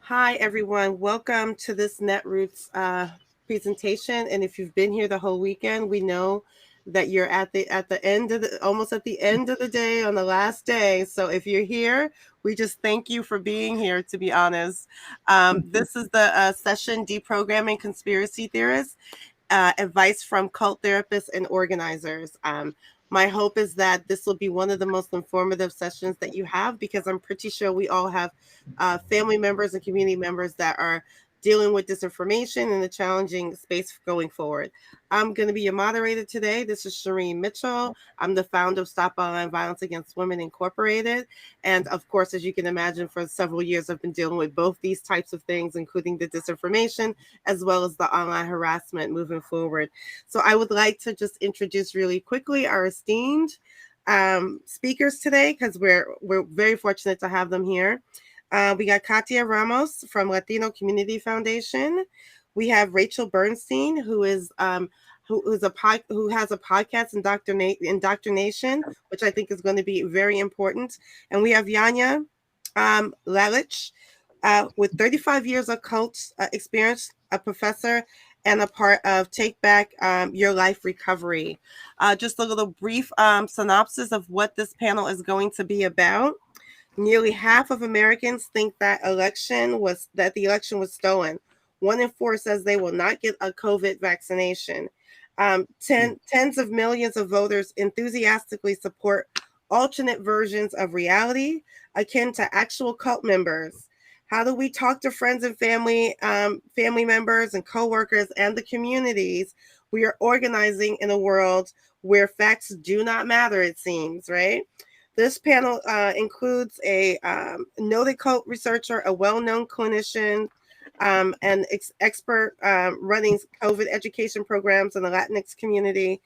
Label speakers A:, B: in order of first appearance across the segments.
A: Hi, everyone. Welcome to this Netroots presentation. And if you've been here the whole weekend, we know that you're at the end of the almost at the end of the day on the last day. So if you're here, we just thank you for being here. To be honest, this is the session Deprogramming Conspiracy Theorists. Advice from cult therapists and organizers. My hope is that this will be one of the most informative sessions that you have, because I'm pretty sure we all have family members and community members that are dealing with disinformation in a challenging space going forward. I'm going to be your moderator today. This is Shireen Mitchell. I'm the founder of Stop Online Violence Against Women Incorporated. And of course, as you can imagine, for several years, I've been dealing with both these types of things, including the disinformation as well as the online harassment moving forward. So I would like to just introduce really quickly our esteemed speakers today, because we're very fortunate to have them here. We got Katya Ramos from Latino Community Foundation. We have Rachel Bernstein, who has a podcast, Indoctrination, which I think is going to be very important. And we have Yanya Lalich, with 35 years of cult experience, a professor and a part of Take Back Your Life Recovery. Just a little brief synopsis of what this panel is going to be about. Nearly half of Americans think that the election was stolen. 1 in 4 says they will not get a COVID vaccination. Tens of millions of voters enthusiastically support alternate versions of reality akin to actual cult members. How do we talk to friends and family members and coworkers and the communities? We are organizing in a world where facts do not matter, it seems, right? This panel includes a noted cult researcher, a well-known clinician, and expert running COVID education programs in the Latinx community.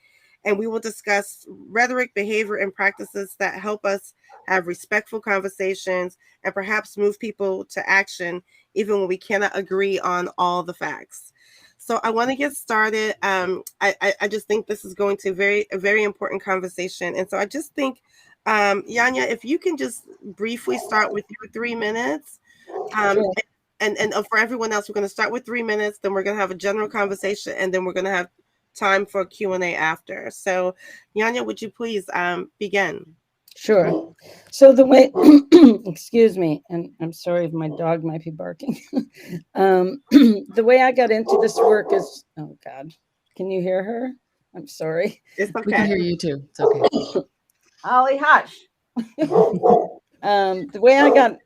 A: And we will discuss rhetoric, behavior, and practices that help us have respectful conversations and perhaps move people to action, even when we cannot agree on all the facts. So I want to get started. I just think this is going to be a very important conversation. And so I just think, Yanya, if you can just briefly start with your 3 minutes.
B: Sure.
A: And for everyone else, we're going to start with 3 minutes, then we're going to have a general conversation, and then we're going to have time for Q&A after. So, Yanya, would you please begin?
B: Sure. So the way, excuse me, and I'm sorry if my dog might be barking. The way I got into this work is, oh God, can you hear her? I'm sorry.
A: It's okay.
C: We can hear you too. It's okay.
B: Ollie, hush. The way I got,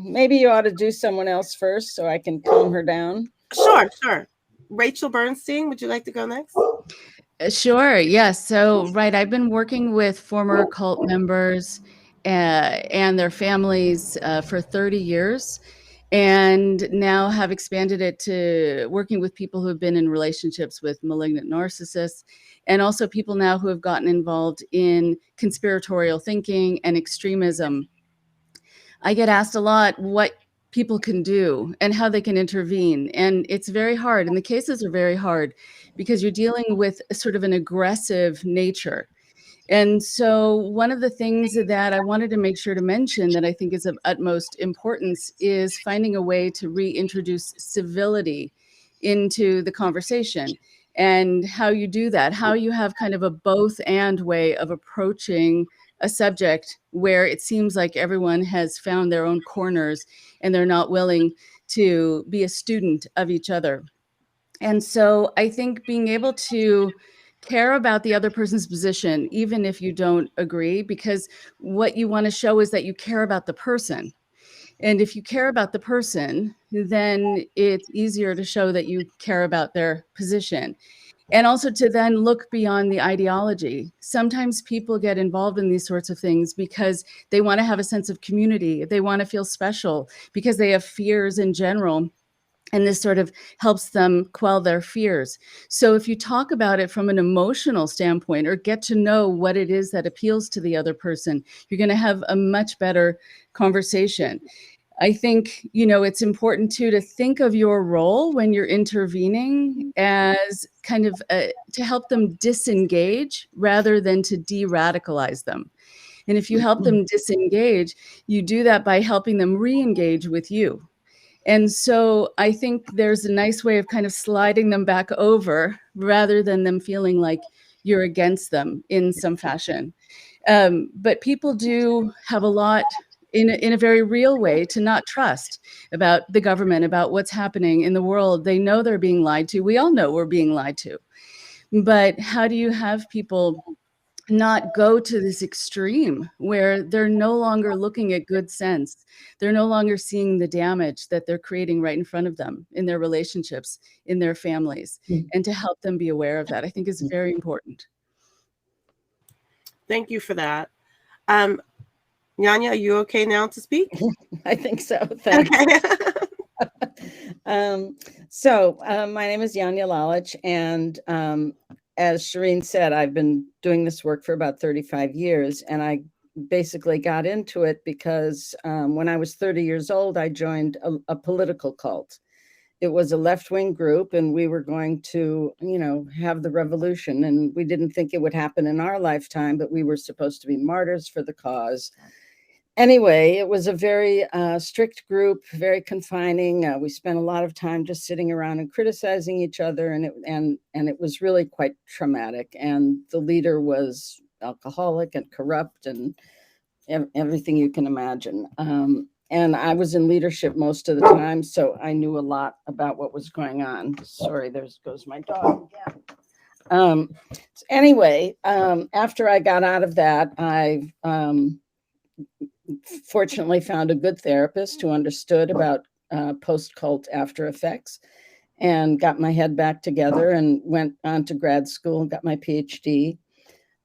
B: maybe you ought to do someone else first so I can calm her down.
A: Sure. Rachel Bernstein, would you like to go next?
C: Sure. Yes. So, right. I've been working with former cult members and their families for 30 years, and now have expanded it to working with people who have been in relationships with malignant narcissists, and also people now who have gotten involved in conspiratorial thinking and extremism. I get asked a lot what people can do and how they can intervene. And it's very hard. And the cases are very hard because you're dealing with sort of an aggressive nature. And so one of the things that I wanted to make sure to mention that I think is of utmost importance is finding a way to reintroduce civility into the conversation. And how you do that, how you have kind of a both and way of approaching a subject where it seems like everyone has found their own corners and they're not willing to be a student of each other. And so I think being able to care about the other person's position, even if you don't agree, because what you want to show is that you care about the person. And if you care about the person, then it's easier to show that you care about their position. And also to then look beyond the ideology. Sometimes people get involved in these sorts of things because they want to have a sense of community. They want to feel special because they have fears in general. And this sort of helps them quell their fears. So if you talk about it from an emotional standpoint or get to know what it is that appeals to the other person, you're going to have a much better conversation. I think, it's important too to think of your role when you're intervening as kind of to help them disengage rather than to de-radicalize them. And if you help them disengage, you do that by helping them re-engage with you. And so I think there's a nice way of kind of sliding them back over rather than them feeling like you're against them in some fashion. But people do have a lot in a very real way to not trust about the government, about what's happening in the world. They know they're being lied to. We all know we're being lied to. But how do you have people not go to this extreme where they're no longer looking at good sense? They're no longer seeing the damage that they're creating right in front of them in their relationships, in their families, and to help them be aware of that, I think is very important.
A: Thank you for that. Yanya, are you okay now to speak?
B: I think so. Thanks.
A: Okay.
B: My name is Yanya Lalich, and as Shireen said, I've been doing this work for about 35 years, and I basically got into it because when I was 30 years old, I joined a political cult. It was a left-wing group, and we were going to, have the revolution, and we didn't think it would happen in our lifetime, but we were supposed to be martyrs for the cause. Anyway, it was a very strict group, very confining. We spent a lot of time just sitting around and criticizing each other, and it was really quite traumatic. And the leader was alcoholic and corrupt and everything you can imagine. And I was in leadership most of the time, so I knew a lot about what was going on. Sorry, there goes my dog again. After I got out of that, I fortunately found a good therapist who understood about post-cult after effects, and got my head back together and went on to grad school and got my PhD.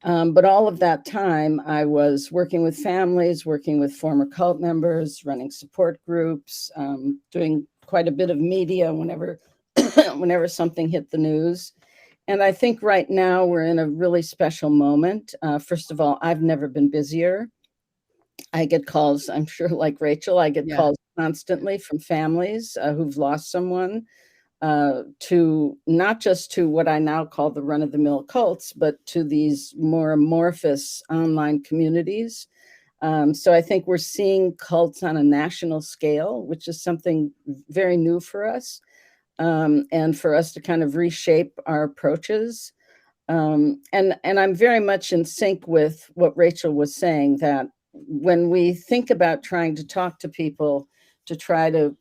B: But all of that time, I was working with families, working with former cult members, running support groups, doing quite a bit of media whenever whenever something hit the news. And I think right now we're in a really special moment. First of all, I've never been busier. I get calls, I'm sure like Rachel, I get calls constantly from families who've lost someone, to not just to what I now call the run-of-the-mill cults, but to these more amorphous online communities. So I think we're seeing cults on a national scale, which is something very new for us, and for us to kind of reshape our approaches. And I'm very much in sync with what Rachel was saying, that when we think about trying to talk to people to try to,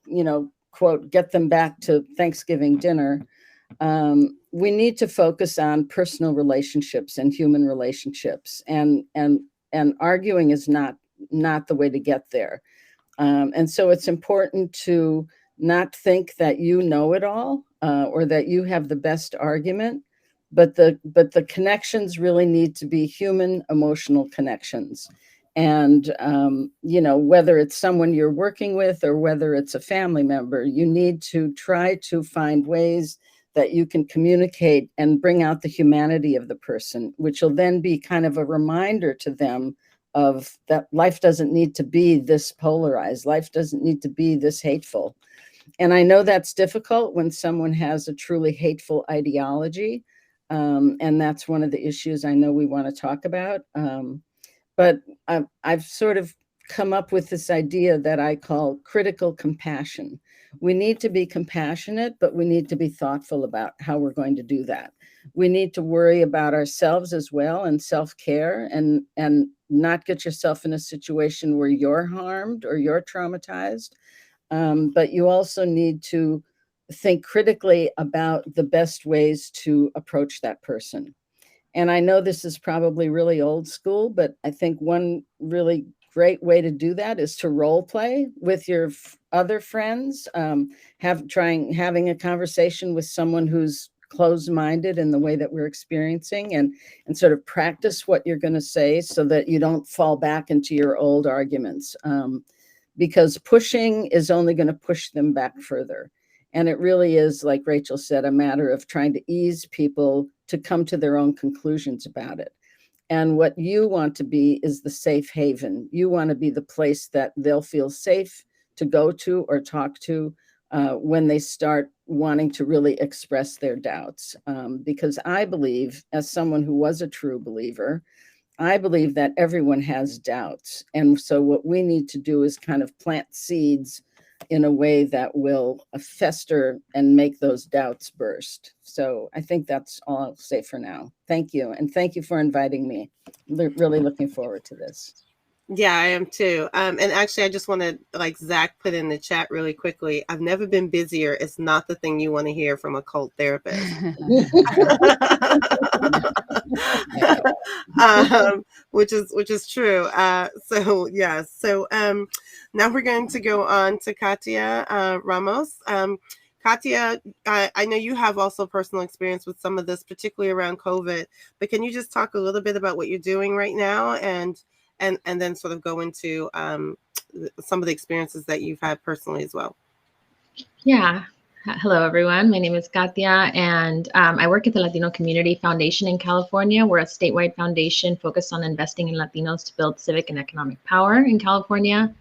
B: quote, get them back to Thanksgiving dinner, we need to focus on personal relationships and human relationships, and arguing is not the way to get there. And so it's important to not think that you know it all, or that you have the best argument, but the connections really need to be human, emotional connections. And, whether it's someone you're working with or whether it's a family member, you need to try to find ways that you can communicate and bring out the humanity of the person, which will then be kind of a reminder to them of that life doesn't need to be this polarized. Life doesn't need to be this hateful. And I know that's difficult when someone has a truly hateful ideology. And that's one of the issues I know we want to talk about. But I've sort of come up with this idea that I call critical compassion. We need to be compassionate, but we need to be thoughtful about how we're going to do that. We need to worry about ourselves as well, and self-care, and not get yourself in a situation where you're harmed or you're traumatized. But you also need to think critically about the best ways to approach that person. And I know this is probably really old school, but I think one really great way to do that is to role play with your other friends, having a conversation with someone who's closed-minded in the way that we're experiencing, and sort of practice what you're going to say so that you don't fall back into your old arguments, because pushing is only going to push them back further. And it really is, like Rachel said, a matter of trying to ease people to come to their own conclusions about it. And what you want to be is the safe haven. You want to be the place that they'll feel safe to go to or talk to when they start wanting to really express their doubts. Because I believe, as someone who was a true believer, I believe that everyone has doubts. And so what we need to do is kind of plant seeds in a way that will fester and make those doubts burst. So I think that's all I'll say for now. Thank you. And thank you for inviting me. Really looking forward to this.
A: Yeah, I am too. And actually, I just want to, like Zach put in the chat really quickly, I've never been busier. It's not the thing you want to hear from a cult therapist. Which is true. So yeah. So now we're going to go on to Katya Ramos. Katya, I know you have also personal experience with some of this, particularly around COVID. But can you just talk a little bit about what you're doing right now, and then sort of go into some of the experiences that you've had personally as well?
D: Yeah. Hello, everyone. My name is Katya, and I work at the Latino Community Foundation in California. We're a statewide foundation focused on investing in Latinos to build civic and economic power in California.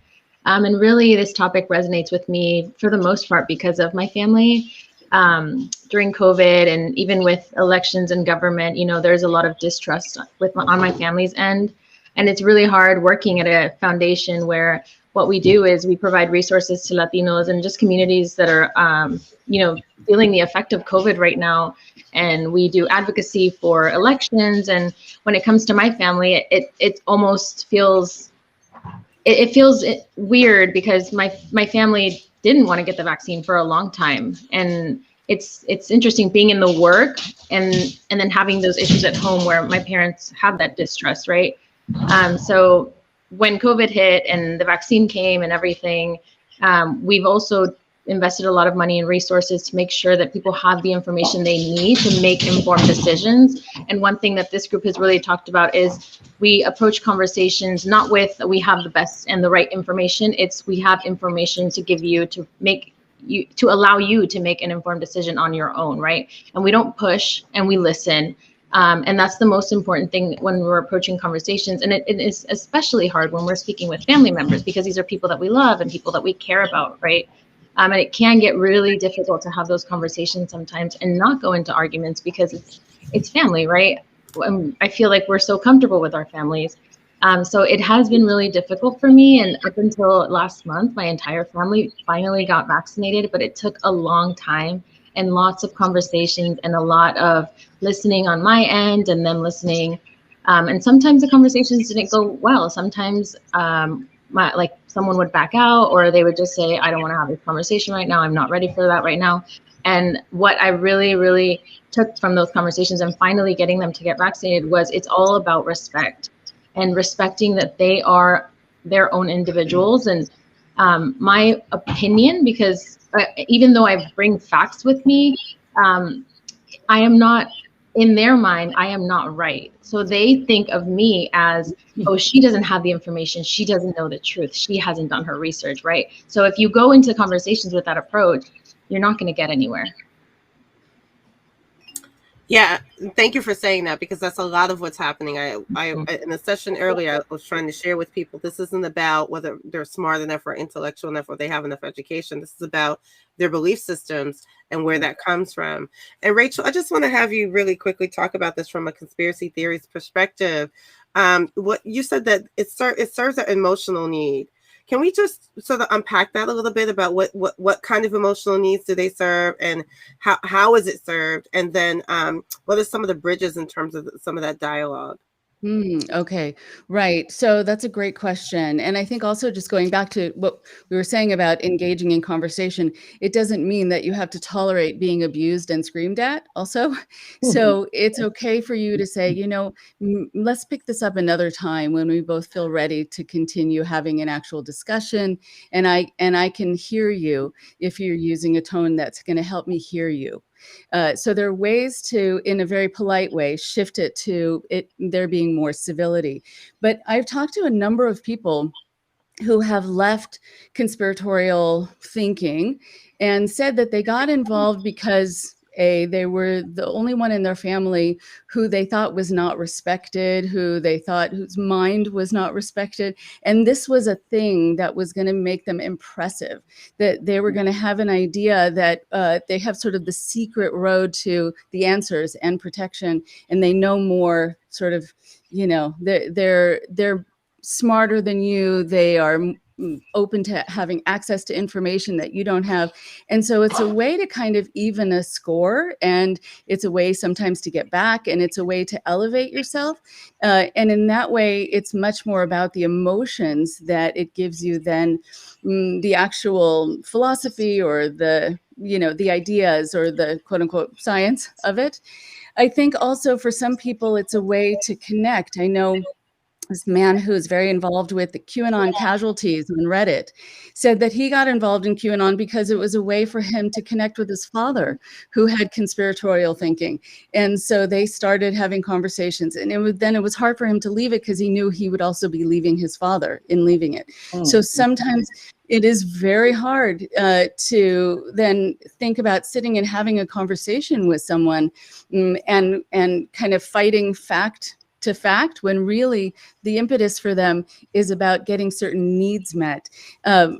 D: And really, this topic resonates with me for the most part because of my family. During COVID and even with elections and government, there's a lot of distrust on my family's end. And it's really hard working at a foundation where what we do is we provide resources to Latinos and just communities that are, feeling the effect of COVID right now. And we do advocacy for elections. And when it comes to my family, it almost feels, it feels weird because my family didn't want to get the vaccine for a long time. And it's interesting being in the work and then having those issues at home where my parents have that distrust, right? So when COVID hit and the vaccine came and everything, we've also invested a lot of money and resources to make sure that people have the information they need to make informed decisions. And one thing that this group has really talked about is we approach conversations not with we have the best and the right information. It's we have information to give you to allow you to make an informed decision on your own, right? And we don't push and we listen. And that's the most important thing when we're approaching conversations. And it is especially hard when we're speaking with family members because these are people that we love and people that we care about, right? And it can get really difficult to have those conversations sometimes and not go into arguments because it's family, right? I feel like we're so comfortable with our families. So it has been really difficult for me. And up until last month, my entire family finally got vaccinated, but it took a long time and lots of conversations and a lot of listening on my end and them listening. And sometimes the conversations didn't go well. Sometimes someone would back out or they would just say, I don't want to have this conversation right now. I'm not ready for that right now. And what I really, really took from those conversations and finally getting them to get vaccinated was it's all about respect and respecting that they are their own individuals. And my opinion, because even though I bring facts with me, I am not, in their mind, I am not right. So they think of me as, oh, she doesn't have the information. She doesn't know the truth. She hasn't done her research, right? So if you go into conversations with that approach, you're not going to get anywhere.
A: Yeah, thank you for saying that because that's a lot of what's happening. I in the session earlier, I was trying to share with people, this isn't about whether they're smart enough or intellectual enough or they have enough education. This is about their belief systems and where that comes from. And Rachel, I just want to have you really quickly talk about this from a conspiracy theories perspective. What you said that it serves an emotional need. Can we just sort of unpack that a little bit about what kind of emotional needs do they serve and how is it served? And then what are some of the bridges in terms of some of that dialogue?
C: Okay, right. So that's a great question. And I think also just going back to what we were saying about engaging in conversation, it doesn't mean that you have to tolerate being abused and screamed at also. So it's okay for you to say, let's pick this up another time when we both feel ready to continue having an actual discussion. And I can hear you if you're using a tone that's going to help me hear you. So there are ways to, in a very polite way, shift it to there being more civility. But I've talked to a number of people who have left conspiratorial thinking and said that they got involved because they were the only one in their family who they thought was not respected, whose mind was not respected. And this was a thing that was going to make them impressive, that they were going to have an idea that they have sort of the secret road to the answers and protection. And they know more sort of, they're smarter than you. They are open to having access to information that you don't have. And so it's a way to kind of even a score, and it's a way sometimes to get back, and it's a way to elevate yourself. And in that way, it's much more about the emotions that it gives you than the actual philosophy or the, the ideas or the quote unquote science of it. I think also for some people, it's a way to connect. I know this man who is very involved with the QAnon casualties on Reddit said that he got involved in QAnon because it was a way for him to connect with his father, who had conspiratorial thinking. And so they started having conversations, and it was hard for him to leave it because he knew he would also be leaving his father in leaving it. So sometimes it is very hard to then think about sitting and having a conversation with someone and kind of fighting fact to fact, when really the impetus for them is about getting certain needs met.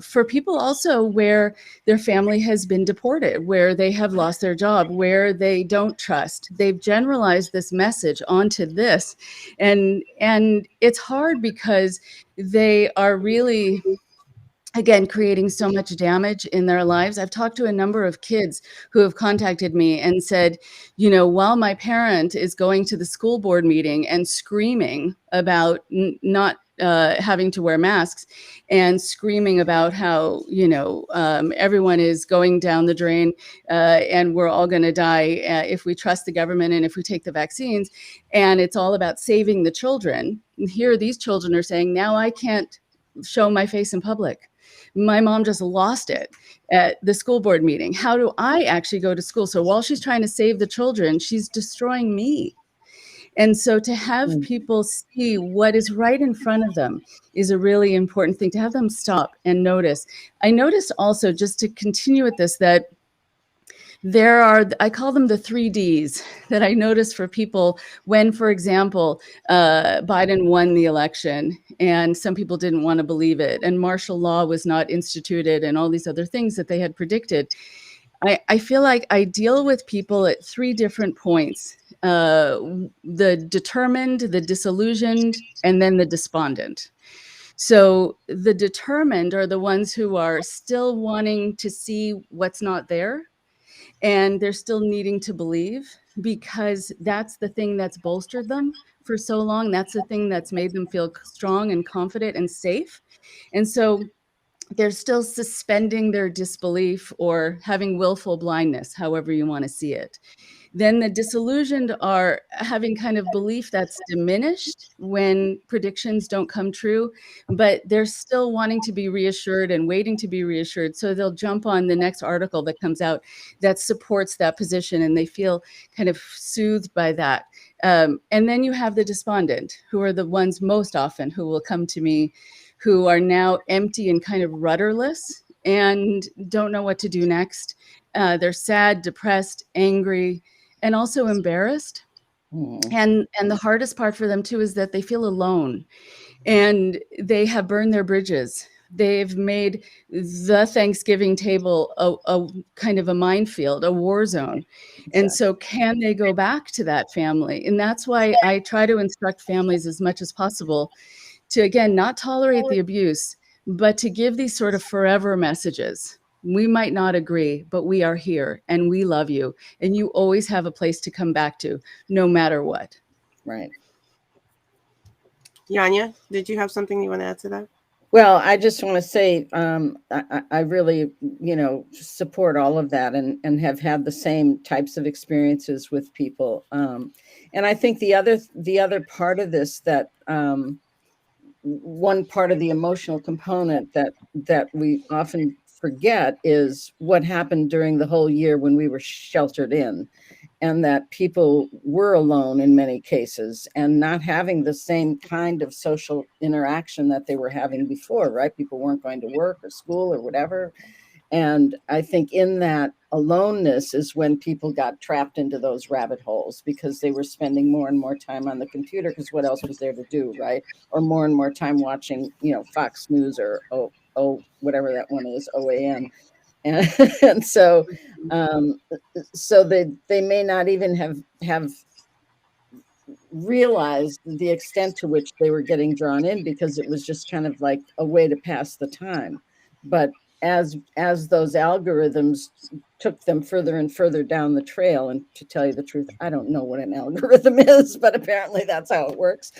C: For people also where their family has been deported, where they have lost their job, where they don't trust, they've generalized this message onto this. And it's hard because they are really, again, creating so much damage in their lives. I've talked to a number of kids who have contacted me and said, while my parent is going to the school board meeting and screaming about not having to wear masks and screaming about how, everyone is going down the drain and we're all going to die if we trust the government and if we take the vaccines. And it's all about saving the children. And here these children are saying, now I can't show my face in public. My mom just lost it at the school board meeting. How do I actually go to school? So while she's trying to save the children, she's destroying me. And so to have people see what is right in front of them is a really important thing, to have them stop and notice. I noticed also, just to continue with this, that there are, I call them the 3Ds that I noticed for people when, for example, Biden won the election and some people didn't want to believe it, and martial law was not instituted and all these other things that they had predicted. I feel like I deal with people at 3 different points: the determined, the disillusioned, and then the despondent. So the determined are the ones who are still wanting to see what's not there, and they're still needing to believe, because that's the thing that's bolstered them for so long. That's the thing that's made them feel strong and confident and safe. And so they're still suspending their disbelief or having willful blindness, however you want to see it. Then the disillusioned are having kind of belief that's diminished when predictions don't come true, but they're still wanting to be reassured and waiting to be reassured. So they'll jump on the next article that comes out that supports that position, and they feel kind of soothed by that. And then you have the despondent, who are the ones most often who will come to me, who are now empty and kind of rudderless and don't know what to do next. They're sad, depressed, angry, and also embarrassed. And the hardest part for them too is that they feel alone, and they have burned their bridges. They've made the Thanksgiving table a kind of a minefield, a war zone. Exactly. And so can they go back to that family? And that's why I try to instruct families as much as possible to, again, not tolerate the abuse, but to give these sort of forever messages. We might not agree, but we are here and we love you. And you always have a place to come back to, no matter what.
B: Right.
A: Yanya, did you have something you want to add to that?
B: Well, I just want to say I really, support all of that and have had the same types of experiences with people. And I think the other part of this, that one part of the emotional component that we often forget, is what happened during the whole year when we were sheltered in, and that people were alone in many cases and not having the same kind of social interaction that they were having before, right? People weren't going to work or school or whatever. And I think in that aloneness is when people got trapped into those rabbit holes, because they were spending more and more time on the computer, because what else was there to do, right? Or more and more time watching, Fox News or whatever that one is, OAN. And so so they may not even have realized the extent to which they were getting drawn in, because it was just kind of like a way to pass the time. But as those algorithms took them further and further down the trail, and to tell you the truth, I don't know what an algorithm is, but apparently that's how it works.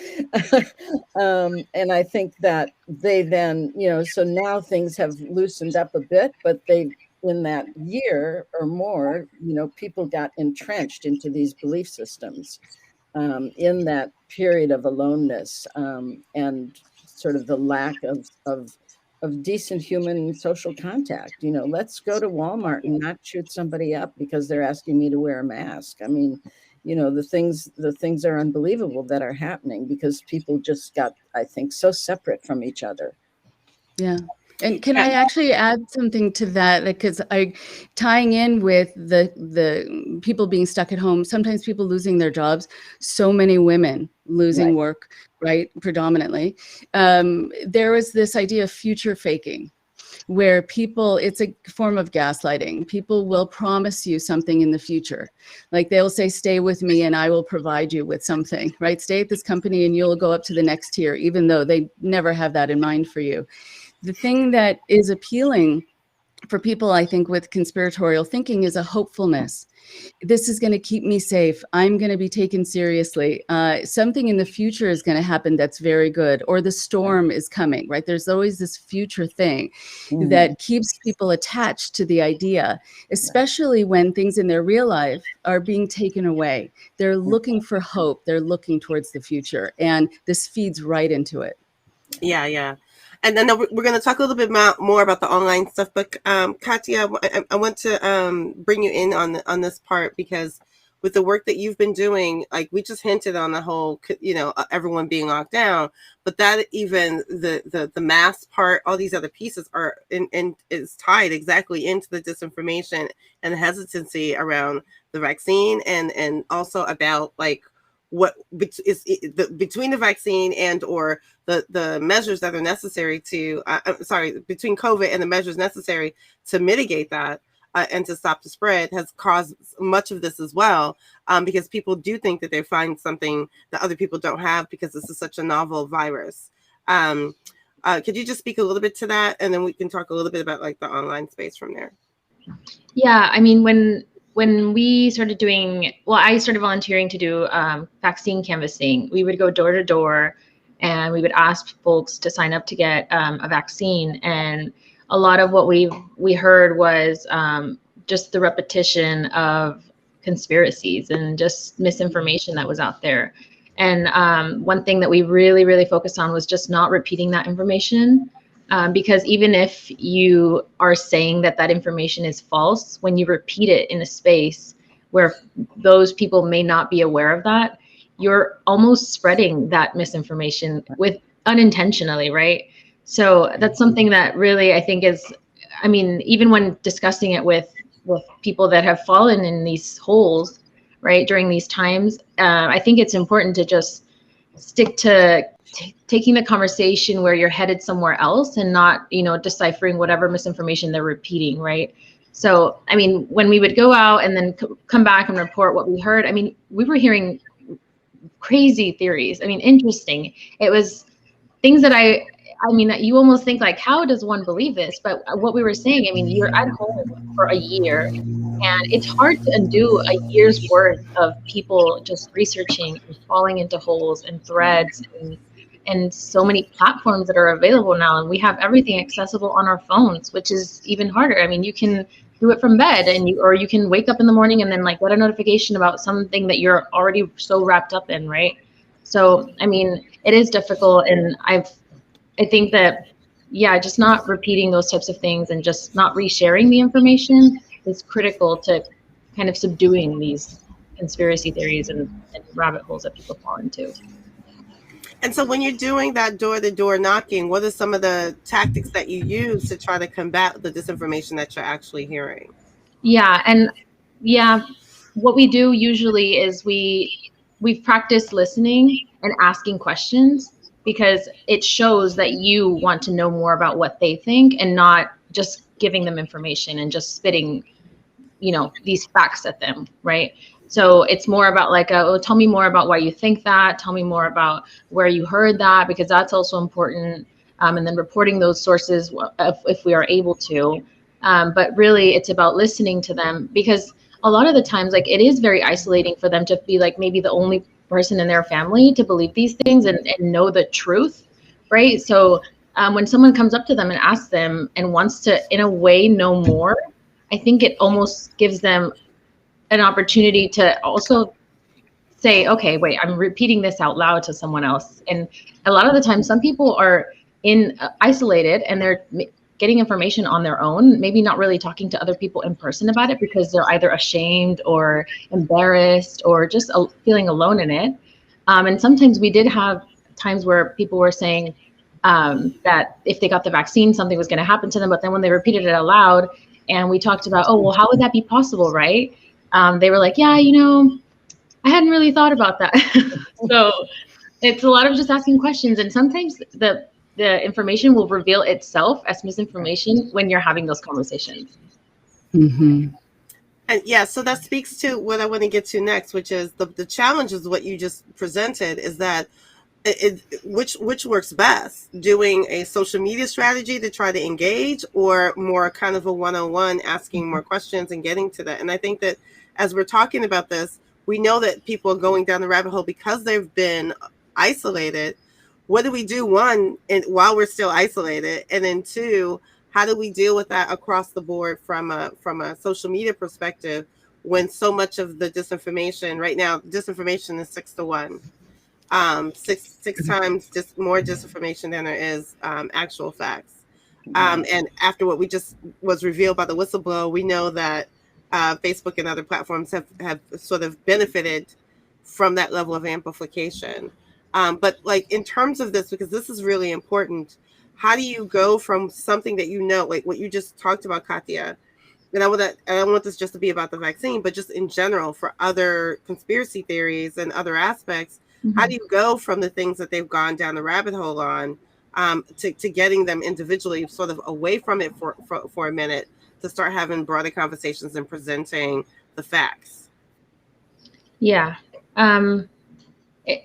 B: And I think that they then, so now things have loosened up a bit, but in that year or more, people got entrenched into these belief systems in that period of aloneness, and sort of the lack of decent human social contact. Let's go to Walmart and not shoot somebody up because they're asking me to wear a mask. I mean, the things are unbelievable that are happening because people just got, I think, so separate from each other.
C: Yeah. And can I actually add something to that? Because tying in with the people being stuck at home, sometimes people losing their jobs, so many women losing work, right? Predominantly. There was this idea of future faking, where it's a form of gaslighting. People will promise you something in the future. Like they'll say, stay with me and I will provide you with something, right? Stay at this company and you'll go up to the next tier, even though they never have that in mind for you. The thing that is appealing for people, I think, with conspiratorial thinking is a hopefulness. This is going to keep me safe. I'm going to be taken seriously. Something in the future is going to happen that's very good, or the storm is coming, right? There's always this future thing that keeps people attached to the idea, especially when things in their real life are being taken away. They're looking for hope. They're looking towards the future, and this feeds right into it.
A: Yeah, yeah. And then we're going to talk a little bit more about the online stuff. But Katya, I want to bring you in on this part, because with the work that you've been doing, like we just hinted on the whole, everyone being locked down, but that even the mask part, all these other pieces are is tied exactly into the disinformation and the hesitancy around the vaccine, and also about like what is between the vaccine and or the measures that are necessary to between COVID and the measures necessary to mitigate that and to stop the spread has caused much of this as well, because people do think that they find something that other people don't have because this is such a novel virus. Could you just speak a little bit to that, and then we can talk a little bit about like the online space from there?
D: Yeah, I mean, when we started doing, I started volunteering to do vaccine canvassing. We would go door to door and we would ask folks to sign up to get a vaccine. And a lot of what we heard was just the repetition of conspiracies and just misinformation that was out there. And one thing that we really, really focused on was just not repeating that information. Because even if you are saying that information is false, when you repeat it in a space where those people may not be aware of that, you're almost spreading that misinformation unintentionally, right? So that's something that really I think is, I mean, even when discussing it with people that have fallen in these holes, right, during these times, I think it's important to just stick to taking the conversation where you're headed somewhere else and not, deciphering whatever misinformation they're repeating, right? So, I mean, when we would go out and then come back and report what we heard, I mean, we were hearing crazy theories. I mean, interesting. It was things that I mean, you almost think like, how does one believe this? But what we were saying, I mean, you're at home for a year, and it's hard to undo a year's worth of people just researching and falling into holes and threads and so many platforms that are available now. And we have everything accessible on our phones, which is even harder. I mean, you can do it from bed or you can wake up in the morning and then like get a notification about something that you're already so wrapped up in, right? So, I mean, it is difficult. And I think that, just not repeating those types of things and just not resharing the information is critical to kind of subduing these conspiracy theories and rabbit holes that people fall into.
A: And so when you're doing that door-to-door knocking, what are some of the tactics that you use to try to combat the disinformation that you're actually hearing?
D: What we do usually is we've practiced listening and asking questions, because it shows that you want to know more about what they think and not just giving them information and just spitting, these facts at them, right? So it's more about like, oh, tell me more about why you think that. Tell me more about where you heard that, because that's also important. And then reporting those sources if we are able to. But really, it's about listening to them, because a lot of the times, like, it is very isolating for them to be like maybe the only person in their family to believe these things and know the truth, right? So when someone comes up to them and asks them and wants to, in a way, know more, I think it almost gives them an opportunity to also say, okay, wait, I'm repeating this out loud to someone else. And a lot of the time, some people are isolated and they're getting information on their own, maybe not really talking to other people in person about it because they're either ashamed or embarrassed or just feeling alone in it. And sometimes we did have times where people were saying that if they got the vaccine, something was going to happen to them. But then when they repeated it aloud and we talked about, oh, well, how would that be possible, right? They were like, yeah, I hadn't really thought about that. So it's a lot of just asking questions. And sometimes the information will reveal itself as misinformation when you're having those conversations.
C: Mm-hmm.
A: And yeah, so that speaks to what I want to get to next, which is the challenge is what you just presented, is that which works best, doing a social media strategy to try to engage, or more kind of a one-on-one, asking more questions and getting to that. And I think that as we're talking about this, we know that people are going down the rabbit hole because they've been isolated. What do we do, one, and while we're still isolated, and then two, how do we deal with that across the board from a social media perspective, when so much of the disinformation right now, disinformation is 6-to-1, six times just more disinformation than there is actual facts. And after what we just was revealed by the whistleblower, we know that Facebook and other platforms have sort of benefited from that level of amplification. But like in terms of this, because this is really important, how do you go from something that like what you just talked about, Katya, and I don't want this just to be about the vaccine, but just in general for other conspiracy theories and other aspects, how do you go from the things that they've gone down the rabbit hole on to getting them individually sort of away from it for a minute to start having broader conversations and presenting the facts?
D: Yeah.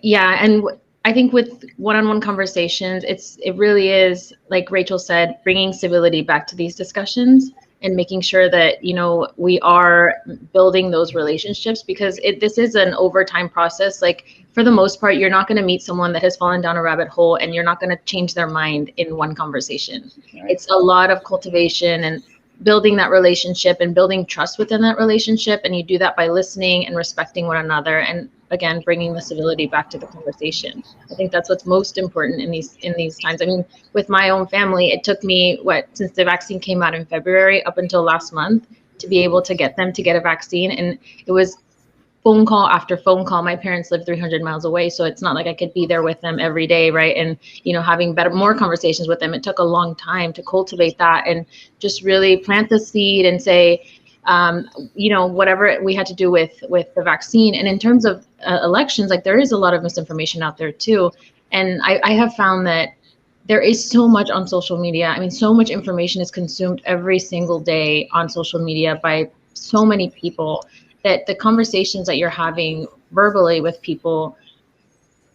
D: Yeah. And I think with one-on-one conversations, it really is, like Rachel said, bringing civility back to these discussions and making sure that, we are building those relationships, because this is an overtime process. Like, for the most part, you're not going to meet someone that has fallen down a rabbit hole and you're not going to change their mind in one conversation. Right. It's a lot of cultivation and building that relationship and building trust within that relationship. And you do that by listening and respecting one another. And again, bringing the civility back to the conversation. I think that's what's most important in these times. I mean, with my own family, it took me since the vaccine came out in February up until last month to be able to get them to get a vaccine. And it was phone call after phone call. My parents live 300 miles away, so it's not like I could be there with them every day, right? And having more conversations with them. It took a long time to cultivate that and just really plant the seed and say, whatever we had to do with the vaccine. And in terms of elections, like, there is a lot of misinformation out there too. And I have found that there is so much on social media. I mean, so much information is consumed every single day on social media by so many people, that the conversations that you're having verbally with people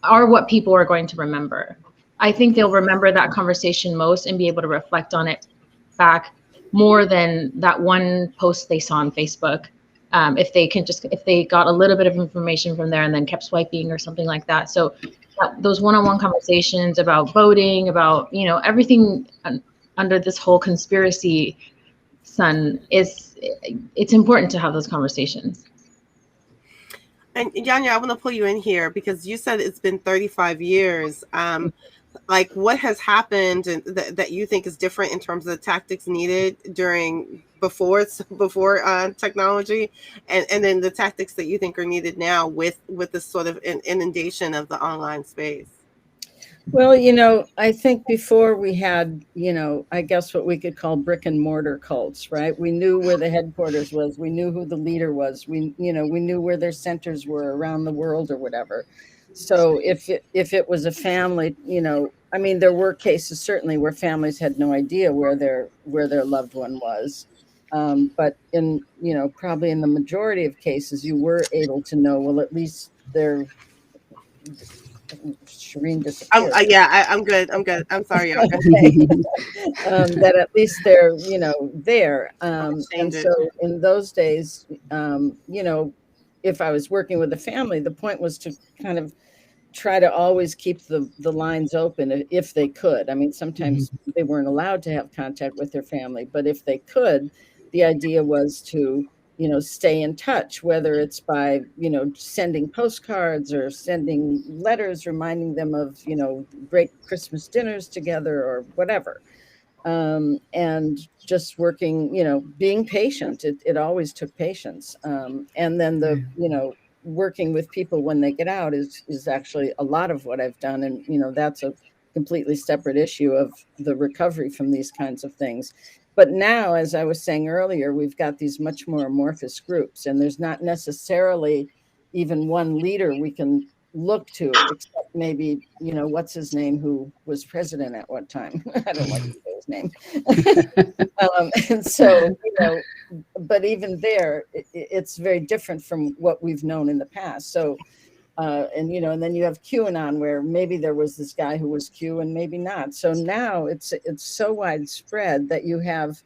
D: are what people are going to remember. I think they'll remember that conversation most and be able to reflect on it back more than that one post they saw on Facebook. If they got a little bit of information from there and then kept swiping or something like that. So those one-on-one conversations about voting, about, everything under this whole conspiracy sun, it's important to have those conversations.
A: And Yanya, I want to pull you in here because you said it's been 35 years. Like, what has happened and that you think is different in terms of the tactics needed before technology, and then the tactics that you think are needed now with this sort of inundation of the online space?
B: Well, I think before we had, I guess what we could call brick and mortar cults, right? We knew where the headquarters was. We knew who the leader was. We knew where their centers were around the world or whatever. So if it was a family, I mean, there were cases certainly where families had no idea where their loved one was. But in, probably in the majority of cases, you were able to know, well, at least they're, Shireen disappeared.
A: I'm good. I'm sorry, y'all.
B: Okay. That at least they're, there.
A: Change
B: And
A: it.
B: so in those days, if I was working with a family, the point was to kind of try to always keep the lines open if they could. I mean, sometimes they weren't allowed to have contact with their family, but if they could, the idea was to, stay in touch, whether it's by, sending postcards or sending letters, reminding them of, great Christmas dinners together or whatever. And just working, being patient. It always took patience. And then working with people when they get out is actually a lot of what I've done. And, that's a completely separate issue of the recovery from these kinds of things. But now, as I was saying earlier, we've got these much more amorphous groups, and there's not necessarily even one leader we can look to, except maybe, what's his name, who was president at what time? I don't like to say his name. And so, but even there, it's very different from what we've known in the past. So, and then you have QAnon, where maybe there was this guy who was Q and maybe not. So now it's so widespread that you have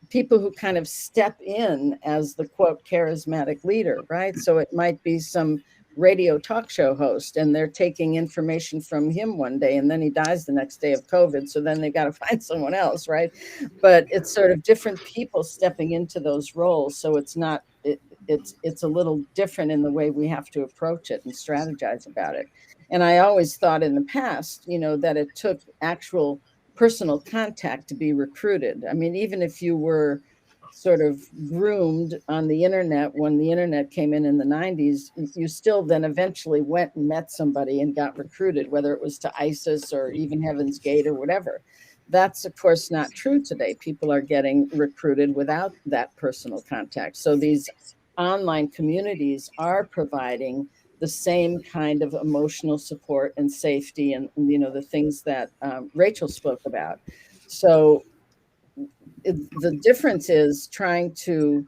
B: people who kind of step in as the quote charismatic leader, right? So it might be some radio talk show host, and they're taking information from him one day, and then he dies the next day of COVID. So then they got to find someone else, right? But it's sort of different people stepping into those roles. So it's not, it's a little different in the way we have to approach it and strategize about it. And I always thought in the past, that it took actual personal contact to be recruited. I mean, even if you were sort of groomed on the internet when the internet came in the 90s, you still then eventually went and met somebody and got recruited, whether it was to ISIS or even Heaven's Gate or whatever. That's, of course, not true today. People are getting recruited without that personal contact. So these online communities are providing the same kind of emotional support and safety and the things that Rachel spoke about. So the difference is trying to,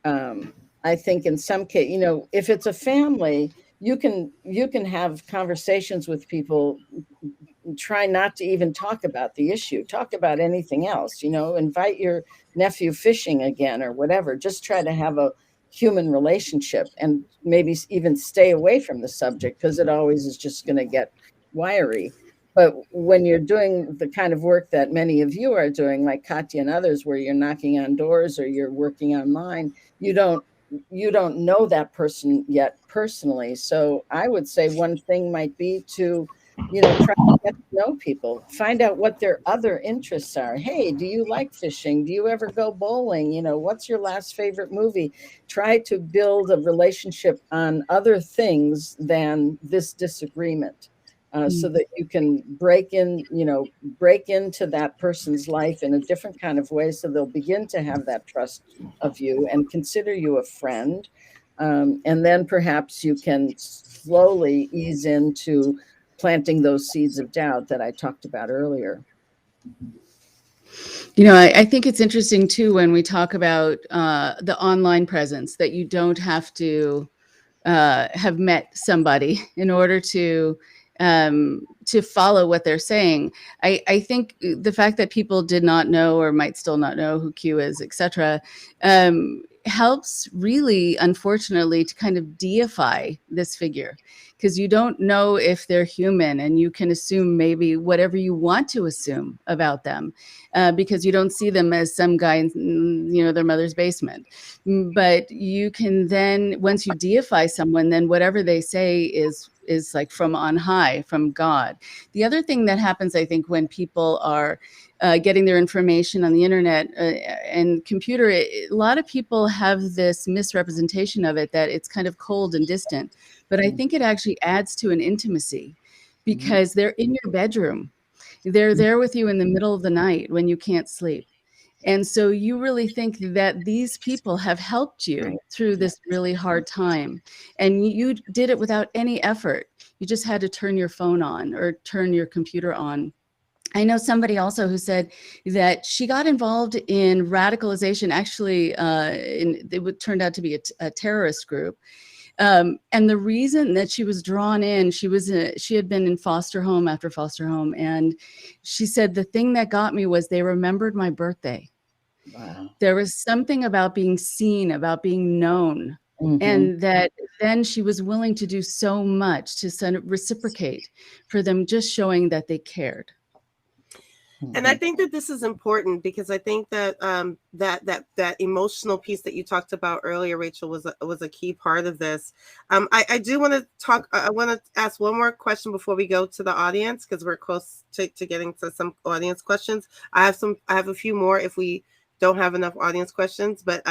B: I think in some case, if it's a family, you can have conversations with people. Try not to even talk about the issue. Talk about anything else, invite your nephew fishing again or whatever. Just try to have a human relationship and maybe even stay away from the subject, because it always is just going to get wiry. But when you're doing the kind of work that many of you are doing, like Katya and others, where you're knocking on doors or you're working online, you don't know that person yet personally. So I would say one thing might be to, try to get to know people, find out what their other interests are. Hey, do you like fishing? Do you ever go bowling? What's your last favorite movie? Try to build a relationship on other things than this disagreement. So that you can break into that person's life in a different kind of way, so they'll begin to have that trust of you and consider you a friend. And then perhaps you can slowly ease into planting those seeds of doubt that I talked about earlier.
C: I think it's interesting too when we talk about the online presence, that you don't have to have met somebody in order to follow what they're saying. I think the fact that people did not know or might still not know who Q is, etc., helps really, unfortunately, to kind of deify this figure, because you don't know if they're human, and you can assume maybe whatever you want to assume about them, because you don't see them as some guy in their mother's basement. But you can then, once you deify someone, then whatever they say is like from on high, from God. The other thing that happens, I think, when people are getting their information on the internet and computer, a lot of people have this misrepresentation of it, that it's kind of cold and distant. But I think it actually adds to an intimacy, because they're in your bedroom. They're there with you in the middle of the night when you can't sleep. And so you really think that these people have helped you through this really hard time. And you did it without any effort. You just had to turn your phone on or turn your computer on. I know somebody also who said that she got involved in radicalization, actually, turned out to be a terrorist group. And the reason that she was drawn in, she had been in foster home after foster home. And she said, the thing that got me was they remembered my birthday.
B: Wow.
C: There was something about being seen, about being known.
B: Mm-hmm.
C: And that then she was willing to do so much to sort of reciprocate for them, just showing that they cared.
A: And I think that this is important because I think that that emotional piece that you talked about earlier, Rachel, was a key part of this. I do want to talk. I want to ask one more question before we go to the audience, because we're close to getting to some audience questions. I have a few more if we don't have enough audience questions. But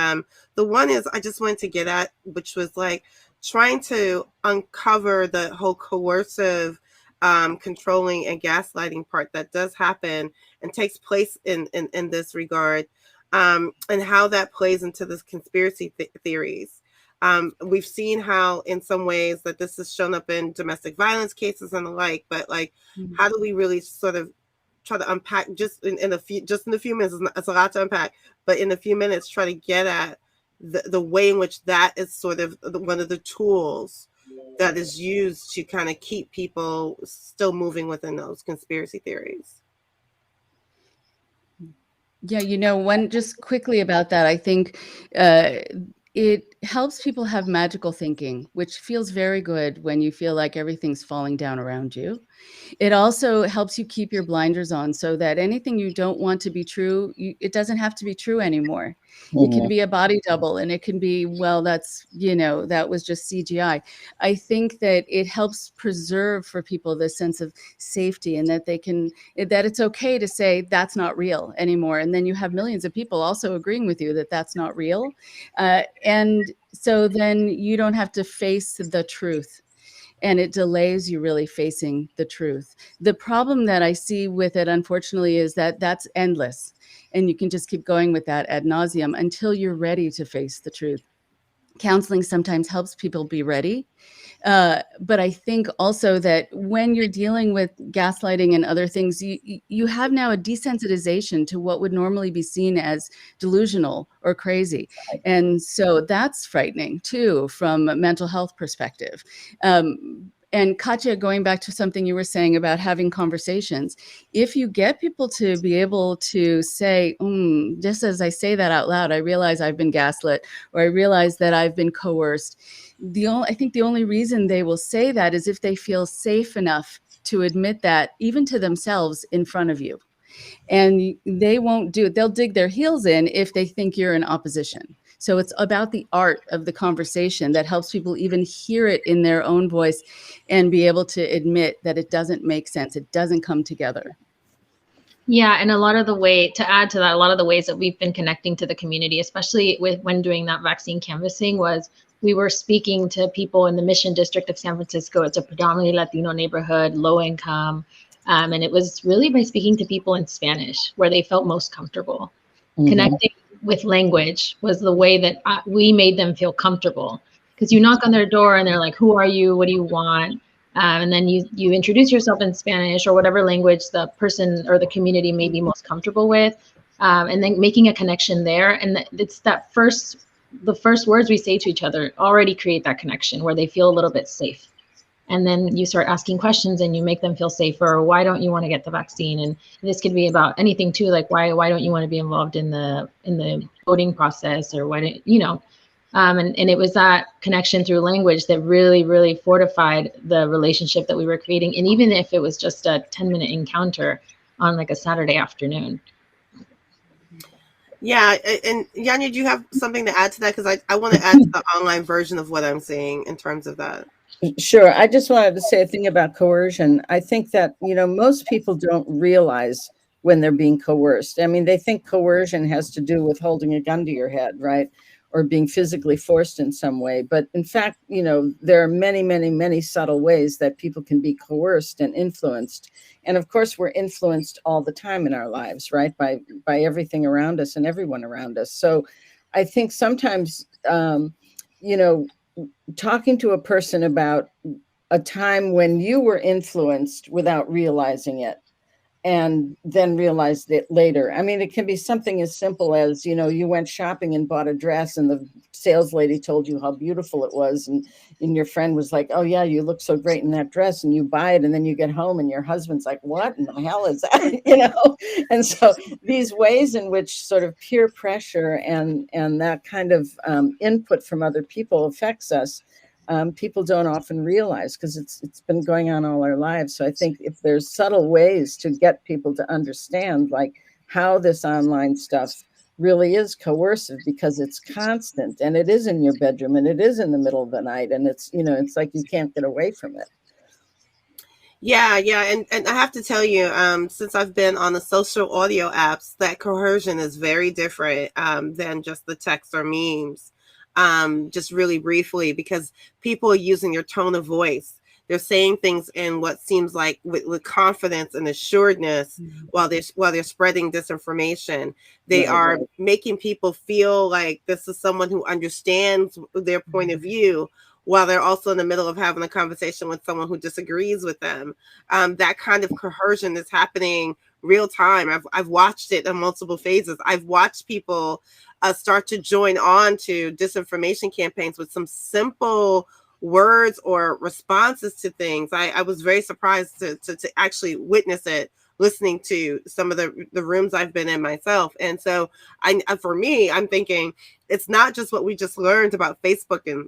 A: the one is I just wanted to get at, which was like trying to uncover the whole coercive, controlling and gaslighting part that does happen and takes place in this regard, and how that plays into this conspiracy theories. We've seen how in some ways that this has shown up in domestic violence cases and the like, but like, how do we really sort of try to unpack just in a few minutes, it's a lot to unpack, but in a few minutes, try to get at the way in which that is sort of one of the tools that is used to kind of keep people still moving within those conspiracy theories.
C: Yeah, just quickly about that, I think it helps people have magical thinking, which feels very good when you feel like everything's falling down around you. It also helps you keep your blinders on so that anything you don't want to be true, it doesn't have to be true anymore. It can be a body double, and it can be, well, that was just CGI. I think that it helps preserve for people this sense of safety, and that that it's okay to say that's not real anymore. And then you have millions of people also agreeing with you that that's not real. And so then you don't have to face the truth. And it delays you really facing the truth. The problem that I see with it, unfortunately, is that that's endless. And you can just keep going with that ad nauseum until you're ready to face the truth. Counseling sometimes helps people be ready. But I think also that when you're dealing with gaslighting and other things, you have now a desensitization to what would normally be seen as delusional or crazy. And so that's frightening too, from a mental health perspective. And Katya, going back to something you were saying about having conversations, if you get people to be able to say, just as I say that out loud, I realize I've been gaslit, or I realize that I've been coerced. I think the only reason they will say that is if they feel safe enough to admit that, even to themselves, in front of you. And they won't do it. They'll dig their heels in if they think you're in opposition. So it's about the art of the conversation that helps people even hear it in their own voice and be able to admit that it doesn't make sense. It doesn't come together.
D: Yeah, and a lot of the ways that we've been connecting to the community, especially when doing that vaccine canvassing, was we were speaking to people in the Mission District of San Francisco. It's a predominantly Latino neighborhood, low income. And it was really by speaking to people in Spanish where they felt most comfortable. Connecting with language was the way that we made them feel comfortable. Because you knock on their door and they're like, who are you? What do you want? And then you introduce yourself in Spanish or whatever language the person or the community may be most comfortable with, and then making a connection there. And it's the first words we say to each other already create that connection where they feel a little bit safe. And then you start asking questions and you make them feel safer. Why don't you want to get the vaccine? And this could be about anything too, like why don't you want to be involved in the voting process, or why don't you know? And it was that connection through language that really, really fortified the relationship that we were creating. And even if it was just a 10-minute encounter on like a Saturday afternoon.
A: Yeah, and Yanya, do you have something to add to that? Because I want to add to the online version of what I'm saying in terms of that.
B: Sure. I just wanted to say a thing about coercion. I think that, most people don't realize when they're being coerced. I mean, they think coercion has to do with holding a gun to your head, right? Or being physically forced in some way. But in fact, there are many, many, many subtle ways that people can be coerced and influenced. And of course, we're influenced all the time in our lives, right? By everything around us and everyone around us. So I think sometimes, talking to a person about a time when you were influenced without realizing it, and then realized it later. I mean, it can be something as simple as, you know, you went shopping and bought a dress and the sales lady told you how beautiful it was. And your friend was like, oh yeah, you look so great in that dress, and you buy it. And then you get home and your husband's like, what in the hell is that? You know? And so these ways in which sort of peer pressure and that kind of input from other people affects us, people don't often realize, because it's been going on all our lives. So I think if there's subtle ways to get people to understand, like how this online stuff really is coercive, because it's constant, and it is in your bedroom, and it is in the middle of the night, and it's, you know, it's like you can't get away from it.
A: Yeah, and I have to tell you, since I've been on the social audio apps, that coercion is very different than just the text or memes. Just really briefly, because people are using your tone of voice. They're saying things in what seems like with confidence and assuredness, while they're spreading disinformation. They are making people feel like this is someone who understands their point of view, while they're also in the middle of having a conversation with someone who disagrees with them. That kind of coercion is happening real time. I've watched it in multiple phases. I've watched people start to join on to disinformation campaigns with some simple words or responses to things. I was very surprised to actually witness it, listening to some of the rooms I've been in myself. And so for me, I'm thinking it's not just what we just learned about Facebook and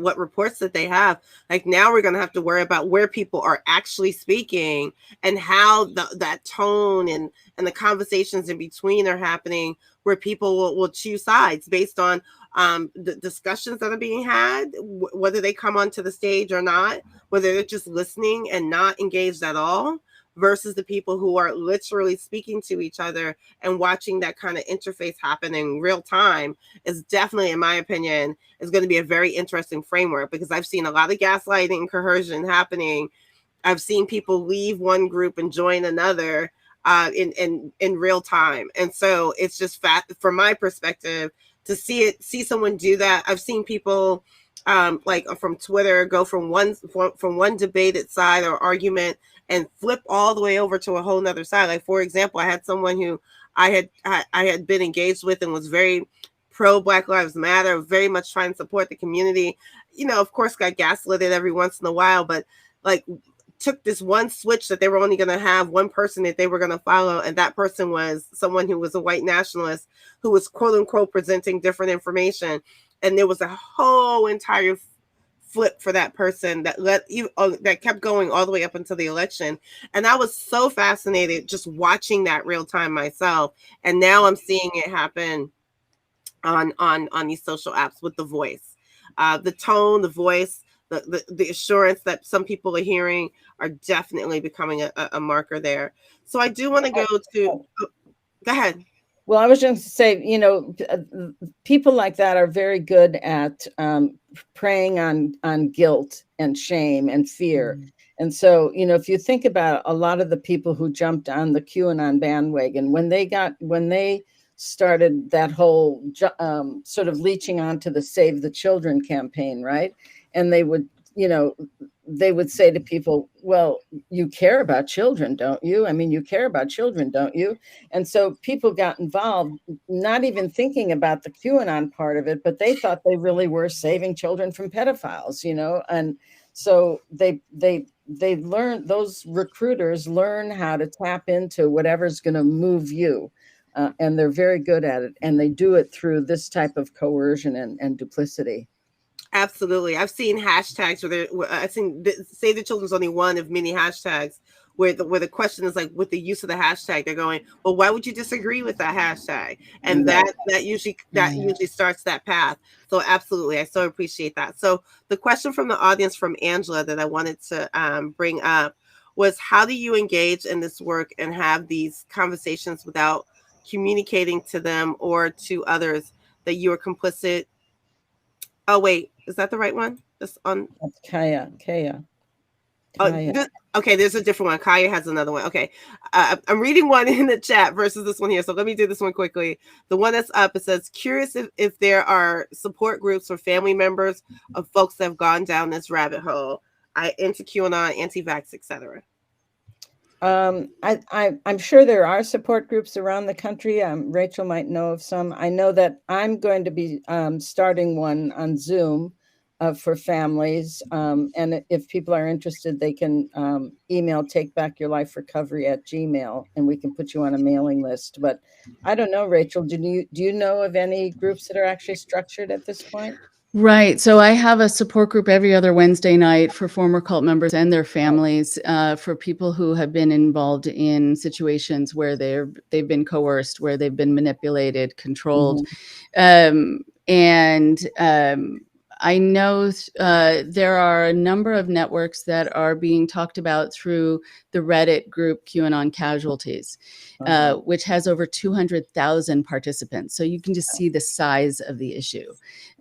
A: what reports that they have. Like, now we're going to have to worry about where people are actually speaking, and how that tone and the conversations in between are happening, where people will choose sides based on the discussions that are being had, whether they come onto the stage or not, whether they're just listening and not engaged at all, versus the people who are literally speaking to each other and watching that kind of interface happen in real time is definitely, in my opinion, is going to be a very interesting framework, because I've seen a lot of gaslighting and coercion happening. I've seen people leave one group and join another in real time. And so it's just from my perspective, to see someone do that. I've seen people like from Twitter go from one debated side or argument and flip all the way over to a whole nother side. Like, for example, I had someone who I had been engaged with and was very pro Black Lives Matter, very much trying to support the community. You know, of course, got gaslit every once in a while, but like took this one switch that they were only going to have one person that they were going to follow, and that person was someone who was a white nationalist who was quote unquote presenting different information, and there was a whole entire flip for that person that kept going all the way up until the election. And I was so fascinated just watching that real time myself, and now I'm seeing it happen on these social apps with the voice, the tone, the voice, the assurance that some people are hearing are definitely becoming a marker there. So I do want to go to, go ahead.
B: Well, I was just going to say, you know, people like that are very good at preying on guilt and shame and fear. And so, you know, if you think about a lot of the people who jumped on the QAnon bandwagon, when they started that whole sort of leeching onto the Save the Children campaign, right? And they would, you know, they would say to people, well, you care about children, don't you? I mean, you care about children, don't you? And so people got involved, not even thinking about the QAnon part of it, but they thought they really were saving children from pedophiles, you know? And so they learn, those recruiters learn how to tap into whatever's going to move you. And they're very good at it. And they do it through this type of coercion and duplicity.
A: Absolutely. I've seen hashtags where I've seen Save the Children's only one of many hashtags where the question is like, with the use of the hashtag, they're going, well, why would you disagree with that hashtag? And that usually starts that path. So absolutely, I so appreciate that. So the question from the audience from Angela that I wanted to bring up was, how do you engage in this work and have these conversations without communicating to them or to others that you are complicit? Oh, wait, is that the right one? This on
B: That's Kaya.
A: Okay, there's a different one. Kaya has another one. Okay, I'm reading one in the chat versus this one here. So let me do this one quickly. The one that's up, it says, curious if there are support groups or family members of folks that have gone down this rabbit hole, into QAnon, anti-vax, etc.
B: I'm sure there are support groups around the country. Rachel might know of some. I know that I'm going to be starting one on Zoom for families. And if people are interested, they can email takebackyourliferecovery@gmail, and we can put you on a mailing list. But I don't know, Rachel, do you know of any groups that are actually structured at this point?
C: Right. So I have a support group every other Wednesday night for former cult members and their families, for people who have been involved in situations where they've been coerced, where they've been manipulated, controlled. And I know there are a number of networks that are being talked about through the Reddit group QAnon Casualties, which has over 200,000 participants. So you can just see the size of the issue.